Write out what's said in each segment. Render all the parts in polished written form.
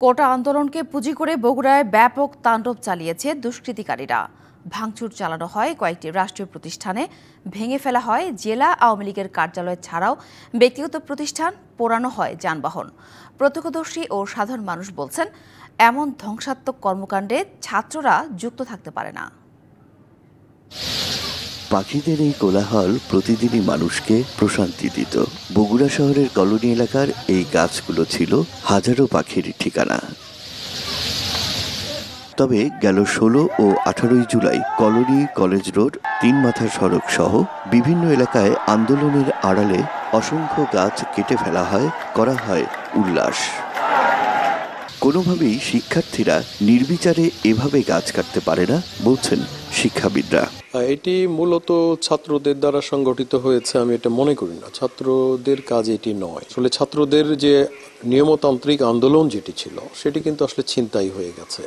কোটা আন্দোলনকে পুঁজি করে বগুড়ায় ব্যাপক তাণ্ডব চালিয়েছে দুষ্কৃতিকারীরা। ভাঙচুর চালানো হয় কয়েকটি রাষ্ট্রীয় প্রতিষ্ঠানে, ভেঙে ফেলা হয় জেলা আওয়ামী লীগের কার্যালয় ছাড়াও ব্যক্তিগত প্রতিষ্ঠান, পোড়ানো হয় যানবাহন। প্রত্যক্ষদর্শী ও সাধারণ মানুষ বলছেন, এমন ধ্বংসাত্মক কর্মকাণ্ডে ছাত্ররা যুক্ত থাকতে পারে না। পাখিদের এই কোলাহল প্রতিদিনই মানুষকে প্রশান্তি দিত। বগুড়া শহরের কলোনি এলাকার এই গাছগুলো ছিল হাজারো পাখির ঠিকানা। তবে গেল 16 ও 18 জুলাই কলোনি, কলেজ রোড, 3 মাথা সড়ক সহ বিভিন্ন এলাকায় আন্দোলনের আড়ালে অসংখ্য গাছ কেটে ফেলা হয়, করা হয় উল্লাস। কোনোভাবেই শিক্ষার্থীরা নির্বিচারে এভাবে গাছ কাটতে পারে না বলছেন শিক্ষাবিদরা। এটি মূলত ছাত্রদের দ্বারা সংগঠিত হয়েছে, আমি এটা মনে করি না। ছাত্রদের কাজ এটি নয়। আসলে ছাত্রদের যে নিয়মতান্ত্রিক আন্দোলন যেটি ছিল সেটি কিন্তু আসলে ছিনতাই হয়ে গেছে।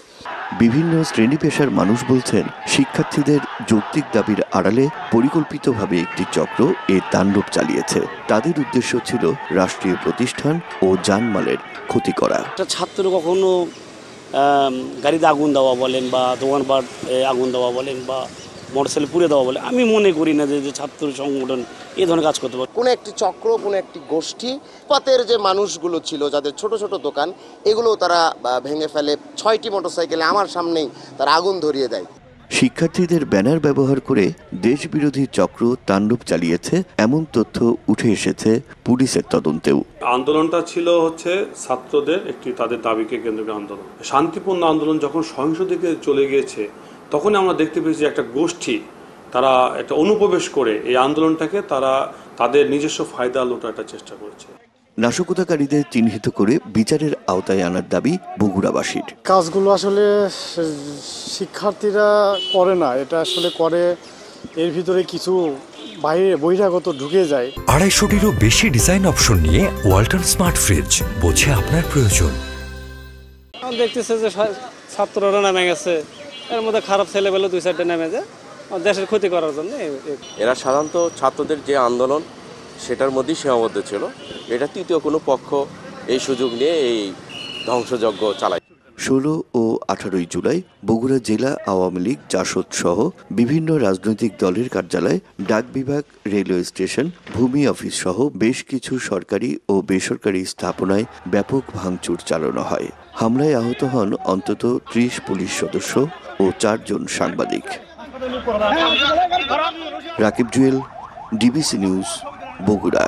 বিভিন্ন শ্রেণী পেশার মানুষ বলছেন, শিক্ষার্থীদের যৌক্তিক দাবির আড়ালে পরিকল্পিতভাবে একটি চক্র এ তাণ্ডব চালিয়েছে। তাদের উদ্দেশ্য ছিল রাষ্ট্রীয় প্রতিষ্ঠান ও জানমালের ক্ষতি করা। ছাত্র কখনো গাড়িতে আগুন দেওয়া বলেন বা দোকানপাট আগুন দেওয়া বলেন বা মোটরসাইকেল পুড়ে দেওয়া বলে, আমি মনে করি না যে ছাত্র সংগঠন এই ধরনের কাজ করতে পারে। কোনো একটি চক্র, কোনো একটি গোষ্ঠী পাতের যে মানুষগুলো ছিল, যাদের ছোট ছোট দোকান, এগুলো তারা ভেঙে ফেলে। 6টি মোটরসাইকেলে আমার সামনেই তারা আগুন ধরিয়ে দেয়। শিক্ষার্থীদের ব্যানার ব্যবহার করে দেশবিরোধী চক্র তাণ্ডব চালিয়েছে এমন তথ্য উঠে এসেছে পুলিশের তদন্তেও। আন্দোলনটা ছিল ছাত্রদের একটি তাদের দাবিকে কেন্দ্র করে আন্দোলন, শান্তিপূর্ণ আন্দোলন। যখন সহিংস দিকে চলে গিয়েছে তখন আমরা দেখতে পেয়েছি একটা গোষ্ঠী তারা একটা অনুপ্রবেশ করে এই আন্দোলনটাকে তারা তাদের নিজস্ব ফায়দা লোটার চেষ্টা করেছে। নাশকতাকারীদের চিহ্নিত করে বিচারের আওতায় আনার দাবি বগুড়াবাসীর। কাজগুলো আসলে শিক্ষার্থীরা করে না, এটা আসলে করে এর ভিতরে কিছু বাইরে বহিরাগত ঢুকে যায়। 250-টিরও বেশি ডিজাইন অপশন নিয়ে ওয়ালটন স্মার্ট ফ্রিজ, বোঝে আপনার প্রয়োজন। দেখতেছে যে ছাত্ররা নেমে গেছে, এর মধ্যে খারাপ ছেলেবেলে 2-4টা নেমে যায় দেশের ক্ষতি করার জন্য। এরা সাধারণত ছাত্রদের যে আন্দোলন সেটার মধ্যেই সীমাবদ্ধ ছিল। এটা তৃতীয় কোনো পক্ষ এই সুযোগ নিয়ে এই ধ্বংসযজ্ঞ চালায়। 16 ও 18 জুলাই বগুড়া জেলা আওয়ামী লীগ, জাসদ সহ বিভিন্ন রাজনৈতিক দলের কার্যালয়, ডাক বিভাগ, রেলওয়ে স্টেশন, ভূমি অফিস সহ বেশ কিছু সরকারি ও বেসরকারি স্থাপনায় ব্যাপক ভাঙচুর চালানো হয়। হামলায় আহত হন অন্তত 30 পুলিশ সদস্য ও 4 জন সাংবাদিক। Rakib Jewel, DBC news, Bogura.